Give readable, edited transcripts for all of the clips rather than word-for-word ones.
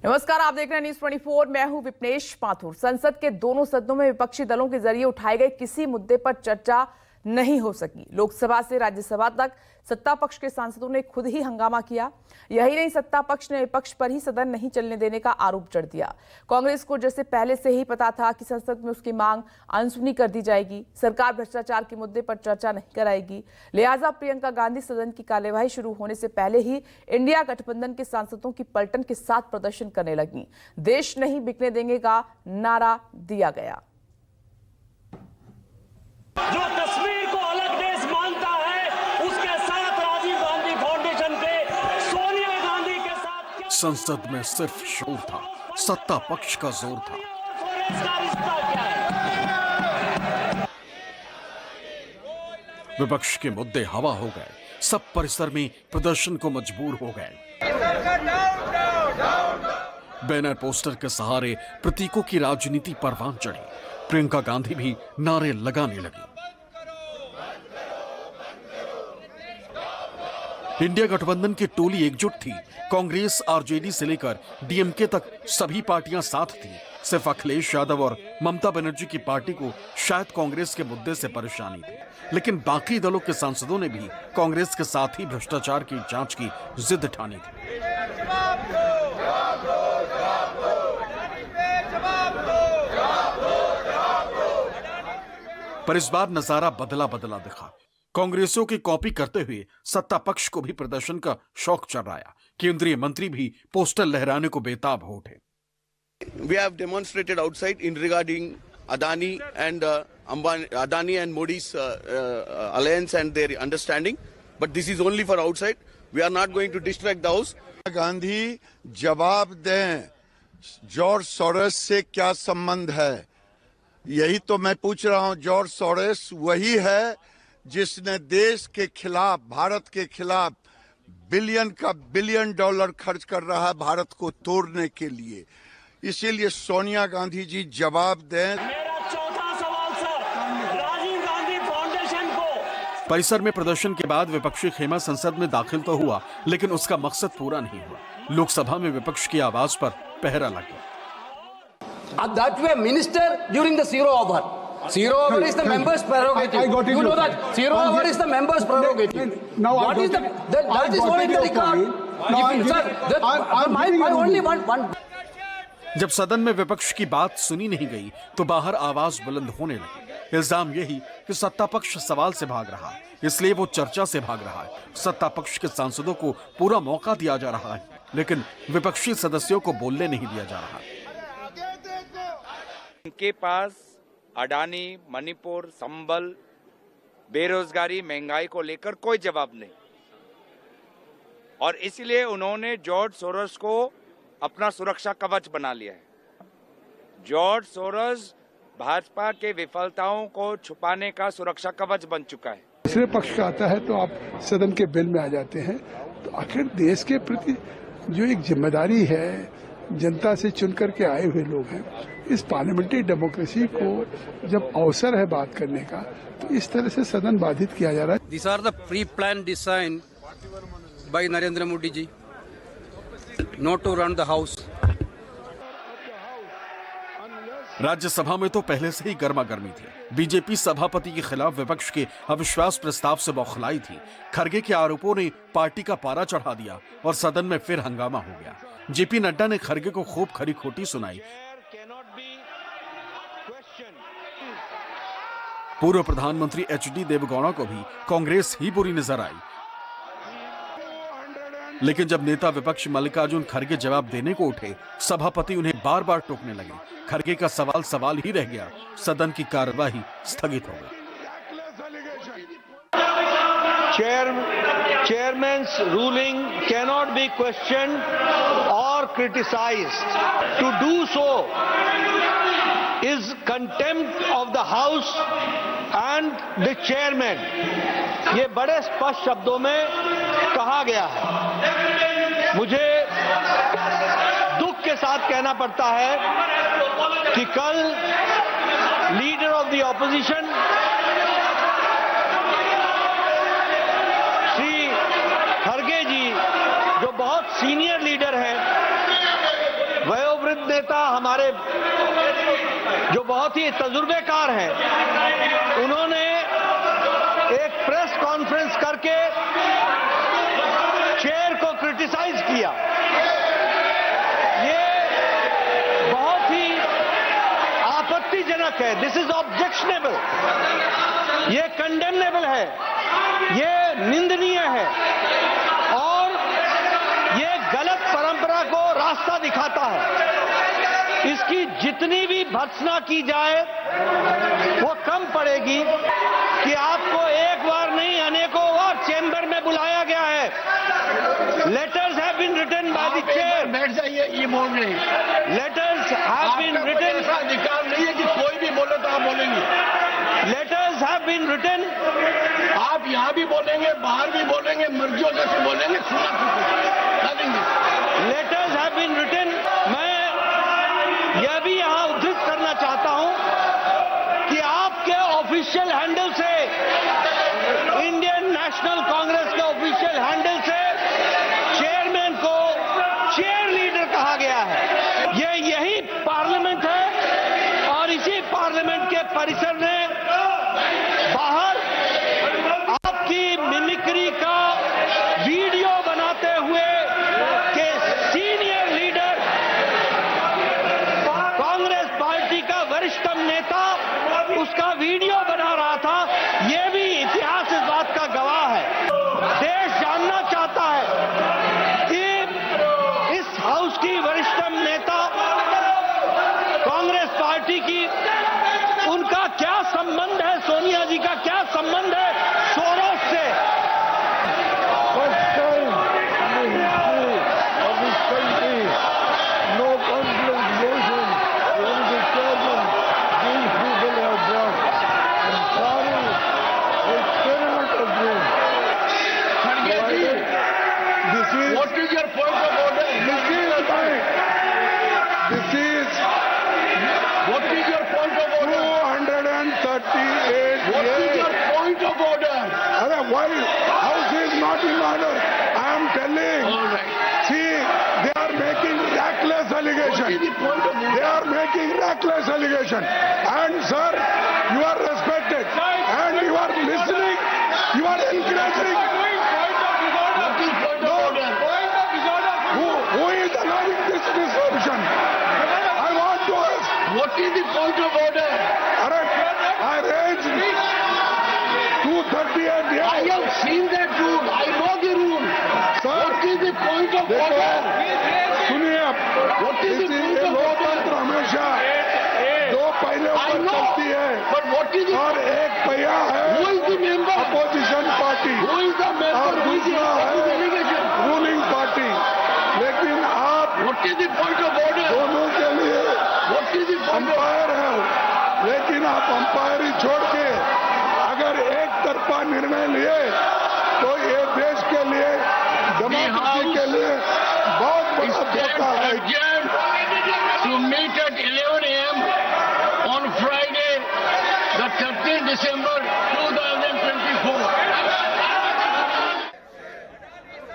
नमस्कार, आप देख रहे हैं न्यूज 24। मैं हूं विपनेश माथुर। संसद के दोनों सदनों में विपक्षी दलों के जरिए उठाए गए किसी मुद्दे पर चर्चा नहीं हो सकी। लोकसभा से राज्यसभा तक सत्ता पक्ष के सांसदों ने खुद ही हंगामा किया। यही नहीं, सत्ता पक्ष ने विपक्ष पर ही सदन नहीं चलने देने का आरोप जड़ दिया। कांग्रेस को जैसे पहले से ही पता था कि संसद में उसकी मांग अनसुनी कर दी जाएगी, सरकार भ्रष्टाचार के मुद्दे पर चर्चा नहीं कराएगी, लिहाजा प्रियंका गांधी सदन की कार्यवाही शुरू होने से पहले ही इंडिया गठबंधन के सांसदों की पलटन के साथ प्रदर्शन करने लगी। देश नहीं बिकने देंगे का नारा दिया गया। जो कश्मीर को अलग देश मानता है, उसके साथ राजीव गांधी फाउंडेशन के सोनिया गांधी के साथ संसद में सिर्फ शोर था, सत्ता पक्ष का जोर था। इसका रिश्ता क्या है? विपक्ष के मुद्दे हवा हो गए, सब परिसर में प्रदर्शन को मजबूर हो गए। बैनर पोस्टर के सहारे प्रतीकों की राजनीति परवान चढ़ी। प्रियंका गांधी भी नारे लगाने लगी। इंडिया गठबंधन की टोली एकजुट थी। कांग्रेस, आरजेडी से लेकर डीएमके तक सभी पार्टियां साथ थी। सिर्फ अखिलेश यादव और ममता बनर्जी की पार्टी को शायद कांग्रेस के मुद्दे से परेशानी थी, लेकिन बाकी दलों के सांसदों ने भी कांग्रेस के साथ ही भ्रष्टाचार की जांच की जिद ठानी थी। पर इस बार नजारा बदला बदला दिखा। कांग्रेसियों की कॉपी करते हुए सत्ता पक्ष को भी प्रदर्शन का शौक चढ़ रहा। केंद्रीय मंत्री भी पोस्टर लहराने को बेताब हो उठे। We have demonstrated outside in regarding Adani and Modi's alliance and their understanding, but this is only for outside. We are not going to distract the house. Gandhi जवाब दें, जॉर्ज सोरोस से क्या संबंध है? यही तो मैं पूछ रहा हूं। जॉर्ज सोरोस वही है जिसने देश के खिलाफ, भारत के खिलाफ बिलियन डॉलर खर्च कर रहा है भारत को तोड़ने के लिए। इसीलिए सोनिया गांधी जी जवाब दें। मेरा चौथा सवाल सर, राजीव गांधी फाउंडेशन को। परिसर में प्रदर्शन के बाद विपक्षी खेमा संसद में दाखिल तो हुआ, लेकिन उसका मकसद पूरा नहीं हुआ। लोकसभा में विपक्ष की आवाज पर पहरा लग गया। That way, minister during the zero hour. Zero hour is the member's prerogative. I got it. You know that zero hour is the member's prerogative. Now what is the that is what is the record. Sir, my only one. जब सदन में विपक्ष की बात सुनी नहीं गई तो बाहर आवाज बुलंद होने लगी। इल्जाम यही कि सत्ता पक्ष सवाल से भाग रहा है, इसलिए वो चर्चा से भाग रहा है। सत्ता पक्ष के सांसदों को पूरा मौका दिया जा रहा है, लेकिन विपक्षी सदस्यों को बोलने नहीं दिया जा रहा। उनके पास अडानी, मणिपुर, संबल, बेरोजगारी, महंगाई को लेकर कोई जवाब नहीं, और इसलिए उन्होंने जॉर्ज सोरोस को अपना सुरक्षा कवच बना लिया है। जॉर्ज सोरोस भाजपा के विफलताओं को छुपाने का सुरक्षा कवच बन चुका है। दूसरे पक्ष का आता है तो आप सदन के बिल में आ जाते हैं। तो आखिर देश के प्रति जो एक जिम्मेदारी है, जनता से चुन करके आए हुए लोग हैं, इस पार्लियामेंट्री डेमोक्रेसी को जब अवसर है बात करने का, तो इस तरह से सदन बाधित किया जा रहा है। These are the pre-planned design by Narendra Modi ji not to run the house. Rajya Sabha में तो पहले से ही गर्मा गर्मी थी। बीजेपी सभापति के खिलाफ विपक्ष के अविश्वास प्रस्ताव से बौखलाई थी। खरगे के आरोपों ने पार्टी का पारा चढ़ा दिया और सदन में फिर हंगामा हो गया। जेपी नड्डा ने खरगे को खूब खरी खोटी सुनाई। पूर्व प्रधानमंत्री एचडी देवगौड़ा को भी कांग्रेस ही बुरी नजर आई, लेकिन जब नेता विपक्ष मल्लिकार्जुन खरगे जवाब देने को उठे, सभापति उन्हें बार बार टोकने लगे। खरगे का सवाल ही रह गया। सदन की कार्यवाही स्थगित हो गई। Chairman's ruling cannot be questioned or criticized. To do so is contempt of the House and the chairman. ये बड़े स्पष्ट शब्दों में कहा गया है। मुझे दुख के साथ कहना पड़ता है कि कल leader of the opposition Shri Kharge ji, जो बहुत सीनियर लीडर हैं, नेता हमारे जो बहुत ही तजुर्बेकार हैं, उन्होंने एक प्रेस कॉन्फ्रेंस करके चेयर को क्रिटिसाइज किया। ये बहुत ही आपत्तिजनक है। दिस इज ऑब्जेक्शनेबल, ये कंडेमनेबल है, ये निंदनीय है और ये गलत परंपरा को रास्ता दिखाता है। इसकी जितनी भी भर्त्सना की जाए वो कम पड़ेगी कि आपको एक बार नहीं अनेकों बार चेंबर में बुलाया गया है। Letters have been written by the chair. बैठ जाइए, ये बोल रहे हैं। Letters have been written. ऐसा अधिकार नहीं है कि कोई भी बोले तो आप बोलेंगे। Letters have been written. आप यहाँ भी बोलेंगे, बाहर भी बोलेंगे, मर्जियों जैसे बोलेंगे, सुना देंगे। Letters have been written. मैं यह भी यहाँ उद्धृत करना चाहता हूं कि आपके ऑफिशियल हैंडल से, इंडियन नेशनल कांग्रेस के ऑफिशियल हैंडल से चेयरमैन को चेयर लीडर कहा गया है। यही पार्लियामेंट है और इसी पार्लियामेंट के परिसर में बाहर आपकी मिमिक्री का वीडियो बनाते हुए के सीनियर लीडर, कांग्रेस पार्टी का वरिष्ठतम नेता उसका वीडियो बना रहा था। यह भी इतिहास इस बात का गवाह है। देश जानना चाहता है कि इस हाउस की वरिष्ठतम नेता कांग्रेस पार्टी की, उनका क्या संबंध है, सोनिया जी का क्या संबंध है सोरोस से। What is your point of order? This is right. This is What is your point of order? 238 What is your years. point of order? Why house is not in order? I am telling. All right. See, they are making reckless What is allegation. the point of order? They are making reckless allegation. And sir, you are respected. And you are listening. You are encouraging. What is point of order? Who is allowing this disruption? I want to ask. What is the point of order? I raised 238 I years. have seen that room. I know the room. Sir, What is the point of देखो, order? सुनिए आप, What is the point ये of order? लोकतंत्र हमेशा दो पहियों I पर know. चलती है But what is the और एक पहिया है Who is the member? Opposition party Who is the member? और Who is the दूसरा है delegation? Ruling party. लेकिन आप What is the point of order? दोनों के लिए What is the point of umpire है, लेकिन आप अंपायरी छोड़ के अगर एक तरफा निर्णय लिए तो ये देश के लिए, डेमोक्रेसी के लिए बहुत बड़ा धोखा है। adjourned to meet at 11 a.m. on Friday, the 13th December 2024.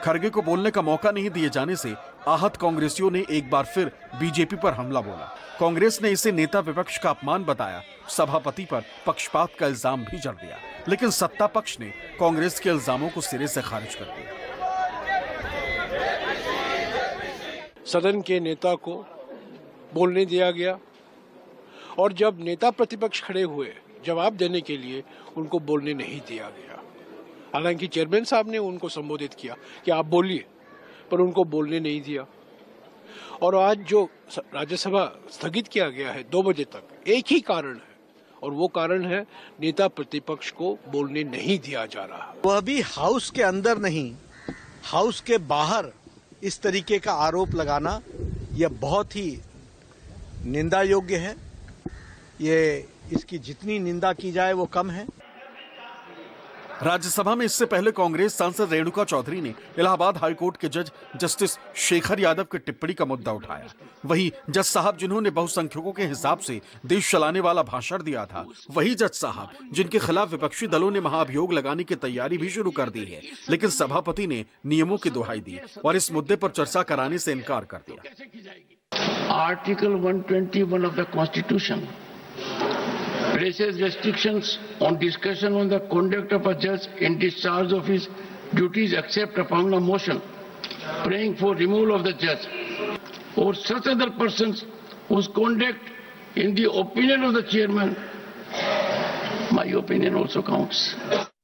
Kharge को बोलने का मौका नहीं दिए जाने से आहत कांग्रेसियों ने एक बार फिर बीजेपी पर हमला बोला। कांग्रेस ने इसे नेता विपक्ष का अपमान बताया, सभापति पर पक्षपात का इल्जाम भी जड़ दिया, लेकिन सत्ता पक्ष ने कांग्रेस के इल्जामों को सिरे से खारिज कर दिया। सदन के नेता को बोलने दिया गया और जब नेता प्रतिपक्ष खड़े हुए जवाब देने के लिए, उनको बोलने नहीं दिया गया। हालांकि चेयरमैन साहब ने उनको संबोधित किया कि आप बोलिए, पर उनको बोलने नहीं दिया। और आज जो राज्यसभा स्थगित किया गया है 2 बजे तक, एक ही कारण है और वो कारण है नेता प्रतिपक्ष को बोलने नहीं दिया जा रहा। वह भी हाउस के अंदर नहीं, हाउस के बाहर इस तरीके का आरोप लगाना यह बहुत ही निंदा योग्य है। ये इसकी जितनी निंदा की जाए वो कम है। राज्यसभा में इससे पहले कांग्रेस सांसद रेणुका चौधरी ने इलाहाबाद हाईकोर्ट के जज जस्टिस शेखर यादव की टिप्पणी का मुद्दा उठाया। वही जज साहब जिन्होंने बहुसंख्यकों के हिसाब से देश चलाने वाला भाषण दिया था, वही जज साहब जिनके खिलाफ विपक्षी दलों ने महाभियोग लगाने की तैयारी भी शुरू कर दी है, लेकिन सभापति ने नियमों की दुहाई दी और इस मुद्दे पर चर्चा कराने से इनकार कर दिया। Article 121 of the Constitution places restrictions on discussion on the conduct of a judge in discharge of his duties except upon a motion praying for removal of the judge or such other persons whose conduct in the opinion of the chairman, my opinion also counts.